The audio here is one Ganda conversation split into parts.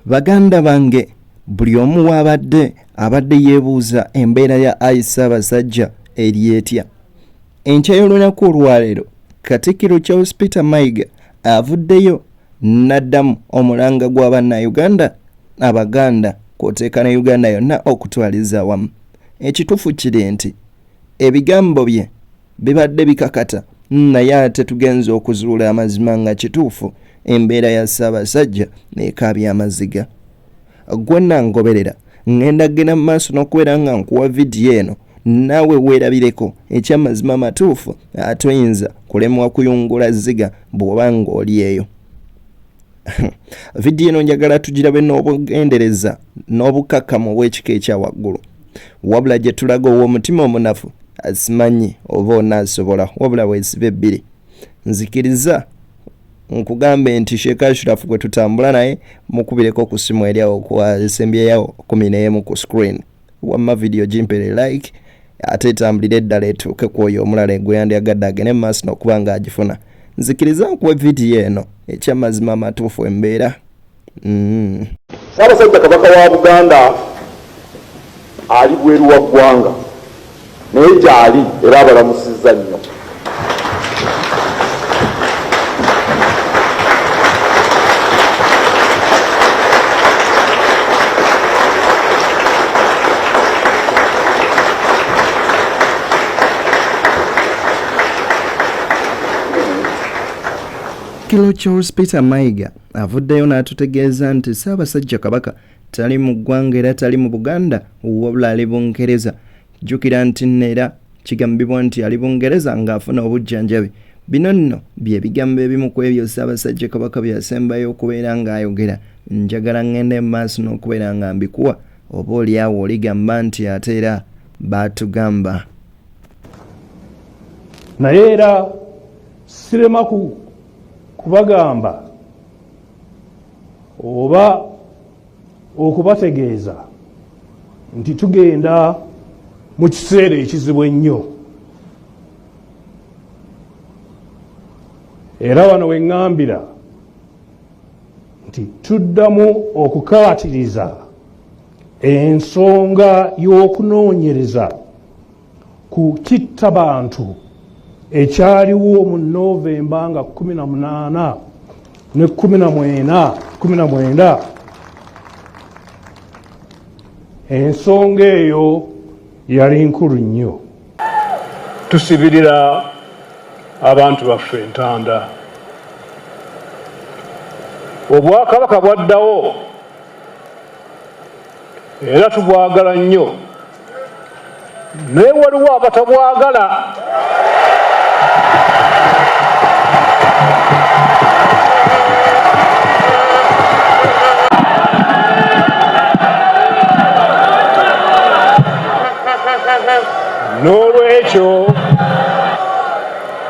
Baganda bange buli omu wabadde abadde yeebuuza embeera ya Ayi Ssaabasajja eri etya. Enkya y'olunaku olwaleero Katikkiro Charles Peter Mayiga avuddeyo n'addamu omulanga gw'Abannayuganda Abaganda kw'oteeka ne Uganda yonna okutwaliza awamu. Ekituufu kiri nti ebigambo bye bibadde bikakata naye ate tugenze okuzuula amazima nga kituufu embeera ya Ssaabasajja n'ekaabya amaziga. Gwe nangoberera ngenda genda mu maaso n'okubeera nga nkuwa vidiyo eno naawe weerabireko ekyamazima matuufu ate oyinza kulemwa kuyungula zziga bw'oba ng'oli eyo. Vidiyo eno njagala tugirabe n'obugendereza n'obukkakkamu obw'ekika ekya waggulu, wabula gye tulaga ow'omutima omunafu asimanyi oba onaasobola wabula weesibe ebbiri. Nzikiriza nkugambe nti Sheikh Ashraf gwe tutambula naye mukubireko ku simu eryawo kwasembyeyawo 11 ku screen. Wamma vidiyo gimpere like ate etambulire eddala etuuke ku oyo omulala gwe yandyagadde agende mu maaso n'okuba nga agifuna. Nzikiriza nkuwa vidiyo eno ekyamazima amatuufu embeera. Ssaabasajja Kabaka wa Buganda ali bweru wa ggwanga naye gy'ali era abalamusizza nnyo. Katikkiro Charles Peter Mayiga avuddeyo n'atutegeeza nti Ssaabasajja Kabaka tali mu ggwanga era tali mu Buganda wabula ali Bungereza. Jjukira nti neera kigambibwa nti ali Bungereza ng'afuna obujjanjabi. Bino nno bye bigambo ebimu ku ebyo Ssaabasajja Kabaka byasembayo okubeera ng'ayogera. Njagala ngende mu maaso n'okubeera nga mbikuwa oba oliawo oligamba nti ate era baatugamba. Naye era sirema kubagamba oba okubategeeza nti tugenda mu kiseera ekizibu ennyo, era wano we ŋŋambira nti tuddamu okukaatiriza ensonga y'okunoonyereza ku kittabantu ekyaliwo mu Novemba nga 18 ne 19. Ensonga eyo yali nkulu nnyo. Tusibirira abantu baffe Entanda. Obwakabaka bwaddawo era tubwagala nnyo, naye waliwo abatabwagala. N'olwekyo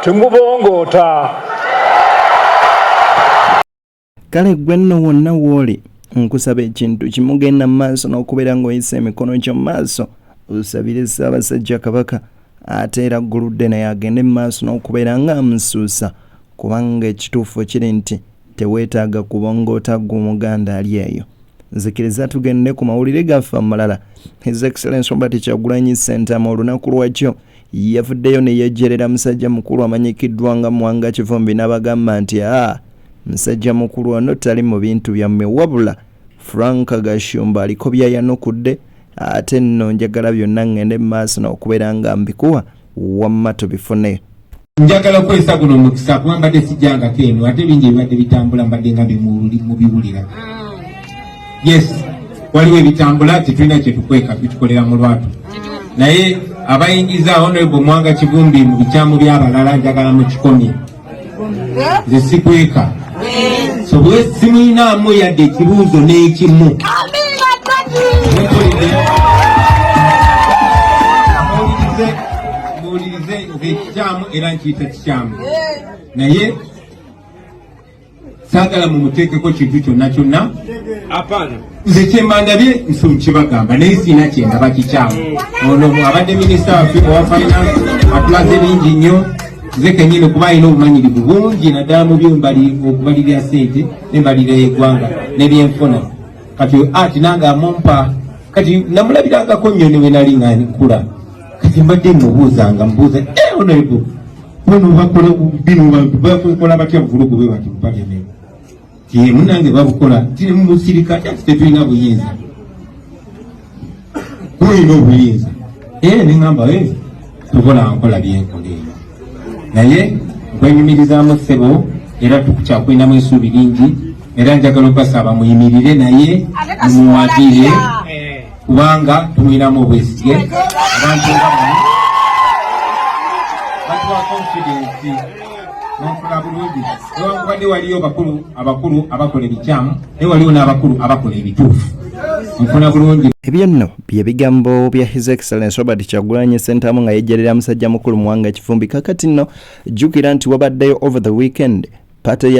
temubongoota. Kale gwe nno wonna w'oli nkusaba ekintu kimu, genda mu maaso n'okubeera ng'oyisa emikono gyo mu maaso osabire Ssaabasajja Kabaka ate era guludde naye agende mu maaso n'okubeera ng'amusuusa, kubanga ekituufu kiri nti teweetaaga kubongoota gw'Omuganda ali eyo. Nzikiriza tugende ku mawulire gaffe amalala. His Excellency Robert Kyagulanyi Ssentamu olunaku lwakyo yavuddeyo ne yejjerera musajja mukulu amanyikiddwa nga Mwanga Kivumbi n'abagamba nti musajja mukulu ono tali mu bintu byammwe wabula Frank Gashumba aliko byayanukudde, ate nno njagala byonna ngende mu maaso n'okubeera nga mbikuwa wamma tubifune. Njagala kwesa guno mukisa kuba mbadde sijjangako eno ate bingi bibadde bitambula mbadde nga mubiwulira. Yes, waliwo ebitambula tetulina kyetukweka bitukolera mu lwatu, naye abayingiza Honorable Mwanga Kivumbi mu bikyamu by'abalala njagala mu kikomye nze sikweka. So bwe simuyinaamu yadde ekibuuzo n'ekimu muwulirize nze ekikyamu era nkiyita kikyamu, naye saagala mumuteekeko kintu kyonna kyonna. Nze kyembandabye nkibagamba naye siina kyendaba kikyamu. Ono abadde minisita waffe owa finance atulaze bingi nnyo, nze kennyini kuba alina obumanyirivu bungi naddala mu by'okubalirira ssente n'embalirira y'eggwanga n'ebyenfuna. kati ati nanga mumpa kati namulabirangako nnyo ne bwe nali nga nkula kati mbadde mubuuzanga honorable bano bakola bino bantu bakola batya buvulugu bwe bati mu parliament ye munange babukola tiri mu musirika kyati tetulina buyinza tulina obuyinza neŋŋamba tukola nkola byenkola eyo naye nkwenyumirizaamu ssebo era tukyakulinamu essuubi lingi era njagala okubasaba muyimirire naye mumuwaatire kubanga tumwinamu obwesige abantu batuwa confidence nokula bulungi newankubadde waliyo abakulu abakola ebikyamu naye waliwo n'abakulu abakola ebituufu nfuna bulungi. Ebyo nno bye bigambo bya His Excellence Robert Kyagulanyi Ssentamu nga yejjerera musajja mukulu Mwanga Kifumbi. Kakati nno jjukira nti wabaddeyo over the weekend pate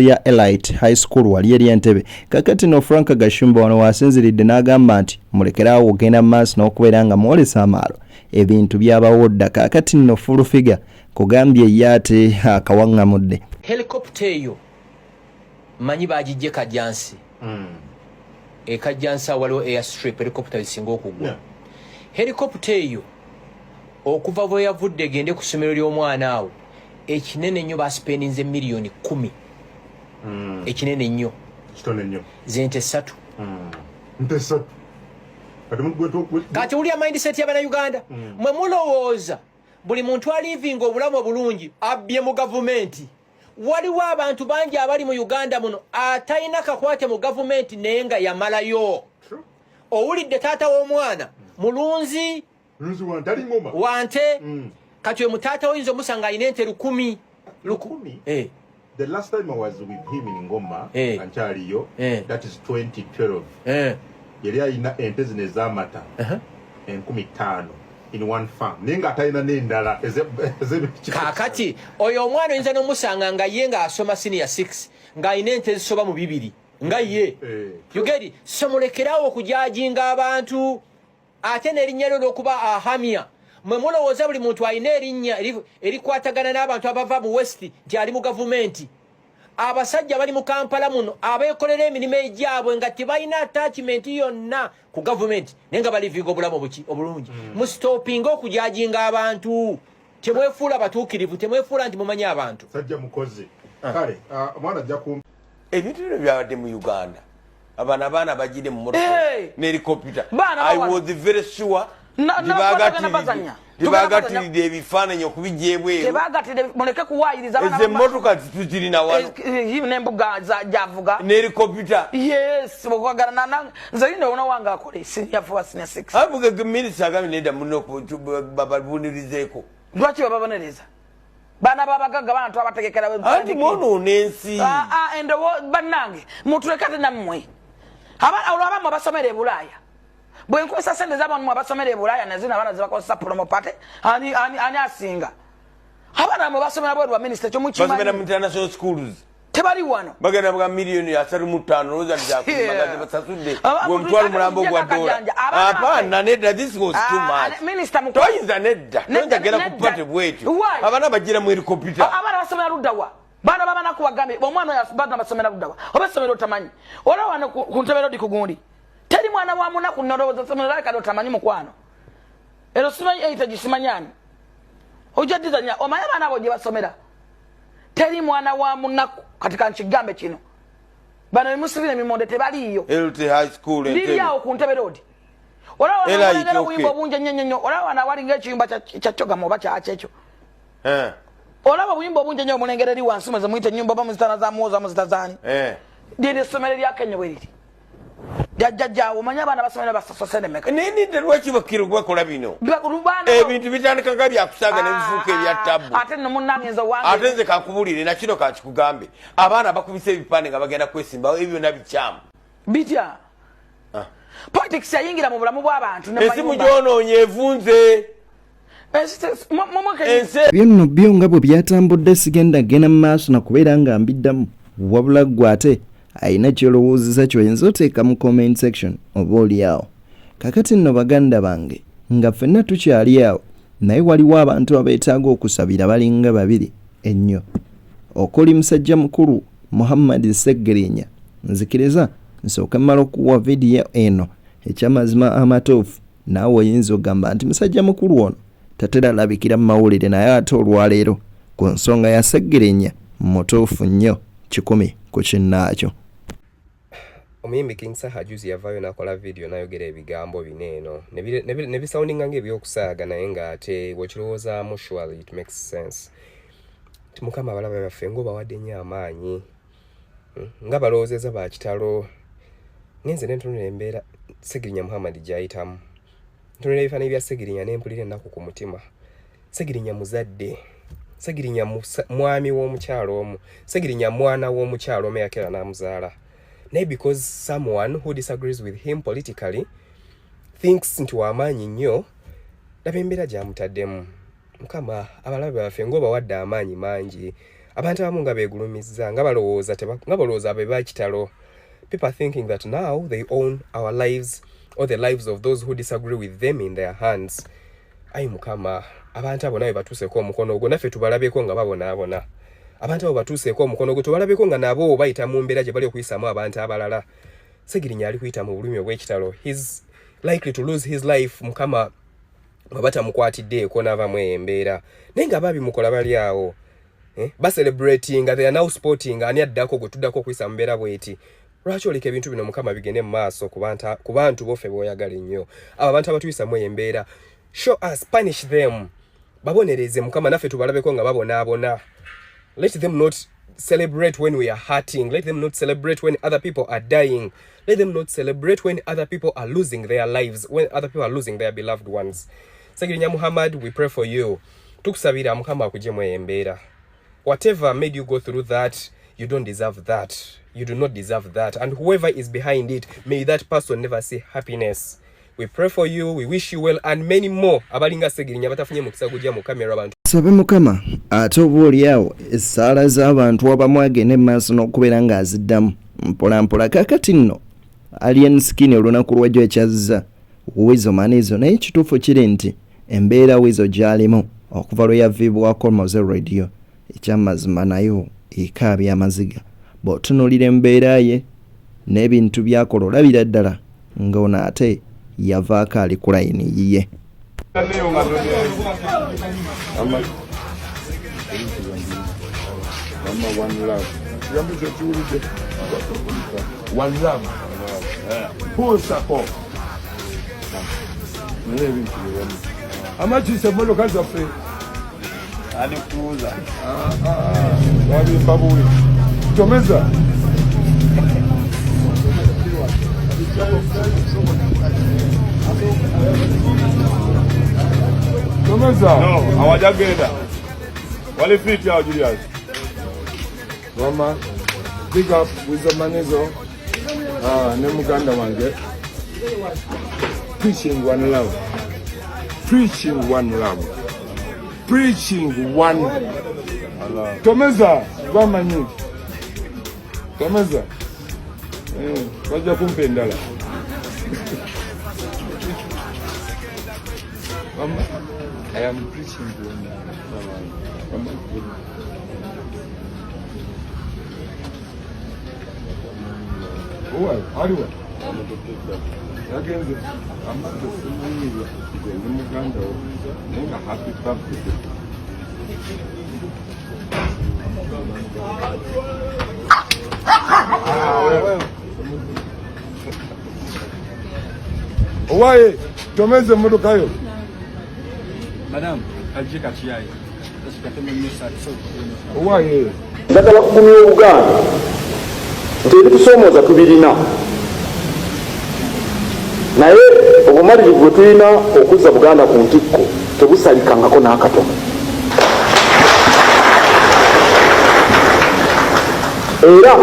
ya Elite High School wali eri Entebbe. Kakati no Frank Gashumba wano wasinziridde n'agamba nti mulekerawo ogenda maaso n'okubeera nga mwolesa amaalo ebintu byabawodda. Kakati no full figure kugambye ye ate akawaŋŋamudde. Helicopter eyo manyi bagijje Kajjansi. Kajjansi waliwo airstrip helicopter isinga okugwa. Helicopter eyo okuva bwe yavudde egende ku ssomero ly'omwana awo ekinene nnyo baspendinze miliyoni 10. Ekinene nnyo. Kitone nnyo. Zente 3. Nte 3. Kati uli mindset y'abana Uganda. Mwe mulowooza buli muntu alivinga obulamu obulungi abbye mu gavumenti. Waliwo abantu bangi abali mu Uganda muno atayina kakwate mu gavumenti naye nga yamalayo. Owulidde taata w'omwana mulunzi wante kati we mutaata oyinza omusanga alina ente 10. The last time I was with him in Ngoma, Anchariyo, that is 2012. Yali alina ente zino ez'amata 15 in one farm. Nenga atayina n'endala kakati oyo omwana oyinza n'omusanga nga ye nga asoma senior 6 ng'alina ente zisoba mu 2 nga ye. You get it? So mulekerawo okujajinga abantu ate n'erinnya lyo okuba ahamya. Mwe mulowooza buli muntu alina erinnya erikwatagana n'abantu abava mu West nti ali mu gavumenti. Abasajja bali mu Kampala muno abeekolera emirimu egyabwe nga tebalina attachment yonna ku gavumenti naye nga balivinga obulamu obulungi. Mustopinga okujajinga abantu. Temwefuula batuukirivu, temwefuula nti mumanyi abantu. Sajja mukozi. Kale, omwana ajja kumpa. Ebintu bino byabadde mu Uganda. Abaana bagire mu motoka n'helicopter. I was very sure tebagatilidde ebifaananyi okubijjeebweru. Tebagatilidde muleke kuwaayiriza abaana. Emmotoka zirina wano. N'embuga javuga. N'helicopter. Yes, okwagala nze lino ona wange akole senior 4 senior 6. Avuga minisita agambye nedda muno bababonerizeeko. Lwaki bababonereza? Bana babagaga bantu abategekera anti mono nensi. Endo bannange mutulekate nammwe. Abamu abasomera e Bulaaya. Bwe nkozesa sente z'abantu abasomera e Bulaaya nazina abaana zibakozesa promo pate ani asinga. Abaana basomera bweru wa minister kyo mukimanyi. Basomera mu international schools. Tebali wano. Bagenda bwa miliyoni ya 35 roza ndizakumagaze basasudde. Gwe mtwala mulambo gwa dola. Hapana nedda, this was too much. Minister mu toyinza nedda. Nojagera kupate bwetu. Abaana bagira mu helicopter. Abaana basomera luddawa. Bana babana kuwagambe omwana ya bana basomera luddawa. Obasomera otamanyi. Ola wano ku ntebero di kugundi. Teri mwana wa munaku nnolowooza somera kado tamanyi mukwano. Ero simanyi eita gisimanyani. Ojadizanya omanya bana abo gye basomera. Teri mwana wa munaku katika nkigambe kino. Bano musibire mimonde tebaliyo. Elte high school ente. Ndi yawo ku ntebe road. Ola wana ngalo kuyimba bunje nyenyenyo. Ola wana wali ngekiyumba kya choga moba kya achecho. Ola buyimba bunje nyo mulengere ri wansi mweze muite nyumba ba muzitana za muoza muzitazani. Ndi somero lya Kenya weriri. Jajja omanya bana basomera basosene meka. Nini ndelwaki bakiro gwakola bino? Ebintu bitandika nga byakusaga n'ebifuuka ebya tabu. Ate no munnangenza wange. Ate nze kakubulire na kino kakikugambe. Abaana bakubise ebipande nga bagenda kwesimbawo ebyo nabikyamu. Bitya. Politics yayingira mu bulamu bw'abantu ne esimu gyonoonye evunze. Byonna byo nga bwe byatambudde sigenda gena mu maaso na kubeera nga mbiddamu wabula gwate ayina kyolowoozeza kyoyinza oteeka mu comment section oba oliawo. Kakati nno baganda bange nga ffenna tukyali awo naye waliwo abantu abeetaaga okusabira balinga 2 ennyo okuli musajja mukulu Muhammad Seggerinya nzikiriza nsooka mmala okuwa vidiyo eno ekyamazima amatuufu naawe oyinza ogamba nti musajja mukulu ono tatera alabikira mu mawulire naye ate olwaleero ku nsonga ya Sseggirinya mutuufu nnyo 100 ku kinnaakyo. Omuyimbi King Saha juzi yavaayo n'akola vidiyo n'ayogera ebigambo bineeno ne bisoundinga ng'ebyokusaaga naye ng'ate bw'okirowoozaamu surely it makes sense. Ti Mukama abalabe baffe ng'obawadde nnyo amaanyi nga balowoozeza ba kitalo. Ngenze ne ntunula embeera Sseggirinya Muhammad gy'ayitamu. Ntunula ebifaananyi bya Sseggirinya ne mpulira ennaku ku mutima. Sseggirinya muzadde, Sseggirinya mwami w'omukyalo omu, Sseggirinya mwana w'omukyalo omu eyakera n'amuzaala. Naye because someone who disagrees with him politically thinks nti w'amaanyi nnyo, laba embeera gy'amutaddemu. Mukama abalabe baffe ng'obawadde amaanyi mangi. Abantu abamu nga beegulumizza nga balowooza be bakitalo. People thinking that now they own our lives or the lives of those who disagree with them in their hands. Ayi Mukama, abantu abo nawe batuuseeko omukono ogwo naffe tubalabeko nga babonaabona. Abantu abo batuuseeko omukono ogwo tubalabeko nga nabo bayita mu mbeera gye bali okuyisaamu abantu abalala. Sseggirinya ali kuyita mu bulumi obw'ekitalo. He's likely to lose his life. Mukama batamukwatiddeeko n'avamu embeera. Naye nga baabimukola bali awo. Celebrating, they are now sporting, ani addako gwe tuddako okuyisa mu mbeera bw'eti. Lwaki oleka ebintu bino Mukama bigende mu maaso ku bantu boffe b'oyagala ennyo. Abo abantu abatuyisamu embeera. Show us, punish them. Babonereze Mukama naffe tubalabeko nga babonaabona. Let them not celebrate when we are hurting. Let them not celebrate when other people are dying. Let them not celebrate when other people are losing their lives, when other people are losing their beloved ones. Sseggirinya Muhammad, we pray for you. Tukusabira Mukama akuggyemu embeera. Whatever made you go through that, you don't deserve that. You do not deserve that. And whoever is behind it, may that person never see happiness. We pray for you, we wish you well, and many more. Abalinga Sseggirinya batafunye mukisa gujja mu kamera abantu. Sabe Mukama, ate oboolyawo essaala z'abantu abamu agende maaso n'okubeera ng'aziddamu mpolampola. Kaakati nno Alien Skin olunaku lwajjo ekyazza Weasel Manizo, naye ekituufu kiri nti embeera Weasel gy'alimu okuva lwe yaviibwako Moze Radio ekyamazima nayo ekaabya amaziga. Bw'otunuulira embeera ye n'ebintu by'akola olabira ddala ng'ono ate yavaako ali ku layini yiye. One love. Full support. How much is the model kinds of free? And the cruiser. What is Babu? Tomeza. Tomeza. No, our jagenda. Wale fit ya Julius. Mama, big up Weasel Manizo. Nemuganda wange. Preaching one love. Preaching one love. Preaching one love. Tomeza, Bamanyi. Tomeza. Waja kumpendala. Mama, I am preaching one love. Mama. Why? Ariwa. Yagenze. Amanda Sumuyiwa. Ni muganda wo. Nenga happy birthday. Why? Tomeze modoka yo. Madam, aljika chiyai. Tashikateme mesa so. Why? Ndagala kugumya Uganda nti ebitusoomooza tubirina naye obumalirivu bwe tulina okuzza Buganda ku ntikko tebusalikangako n'akatono. Era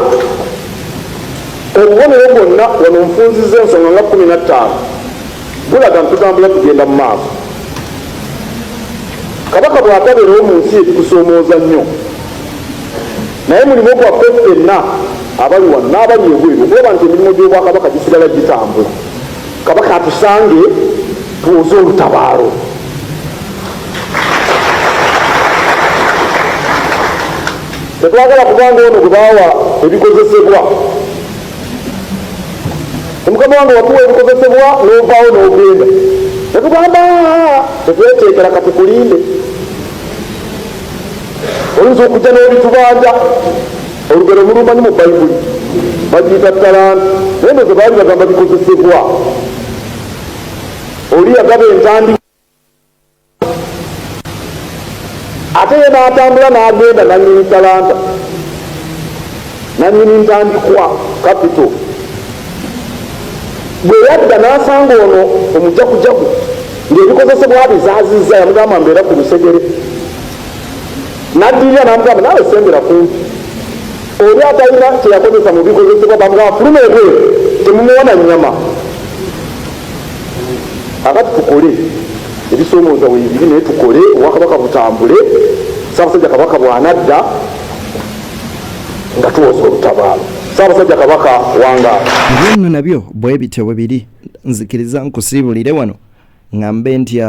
obubonero bwonna wano nfunzizza ensonga nga 15 bulaga ntugambula tugenda mu maaso. Kabaka bw'atabeerawo mu nsi ebitusoomooza nnyo naye mulimu gwaffe ffenna abali wano n'abali ebweru okulaba nti emirimu gy'obwakabaka gisigala gitambula. Kabaka atusange tuwoze olutabaalo. Tetwagala kubanga ono gwe baawa ebikozesebwa omukama wange watuwa ebikozesebwa n'ovaawo n'ogenda netugamba tetweteekera katukulinde oyinza okujja n'ebitubanja olugero mulumanyi mu bayibuli bagiyita talanta naye ndoze baali bagamba bikozesebwa oli yagaba entandikwa ate ye n'atambula n'agenda nanyini talanta nanyini ntandikwa kapito bwe yadda n'asanga ono omujagujagu ng'ebikozesebwa bizaaziza yamugamba mbeera ku lusegere naddirira n'amugamba naawe sembera kumpi oli atalina kyeyakozesa mu bikozesebwa bamugamba fuluma ebweru temumuwona nnyama akati tukole ebisoomooza weebiri naye tukole obwakabaka butambule Ssaabasajja Kabaka bw'anadda nga tuwoza olutabaalo Ssaabasajja Kabaka wangaala ebyo nabyo bwe bityo biri nzikiriza nkusiibulire wano ngambe nti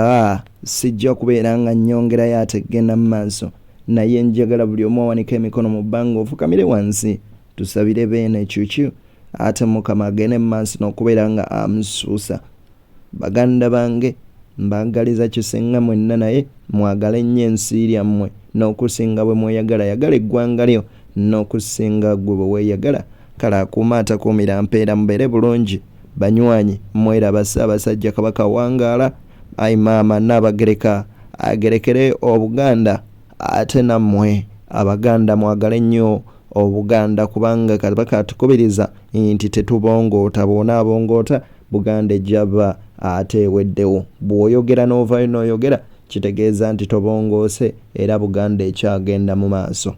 sijja kubeera nga nnyongerayo ate genda mu maaso naye njagala buli omu awanika emikono mu bbanga ofukamire wansi tusabire beene ekyukyu ate Mukama agende mu maaso n'okubeera nga amusuusa baganda bange mbagaliza kisinga mwenna naye mwagale nnyo ensi yammwe n'okusinga bwe mweyagala yagala eggwanga lyo n'okusinga gwe bwe weeyagala kale akuuma atakuumira mpeera mubeere bulungi banywanyi mweraba Ssaabasajja Kabaka wangaala ayi maama Nnaabagereka agerekere Obuganda ate nammwe Abaganda mwagale nnyo Obuganda kubanga Kabaka atukubiriza nti tetubongoota bw'ona abongoota Buganda ejjaba ate eweddewo bw'oyogera n'ovaayo n'oyogera kitegeeza nti tobongoose era Buganda ekyagenda mu maaso.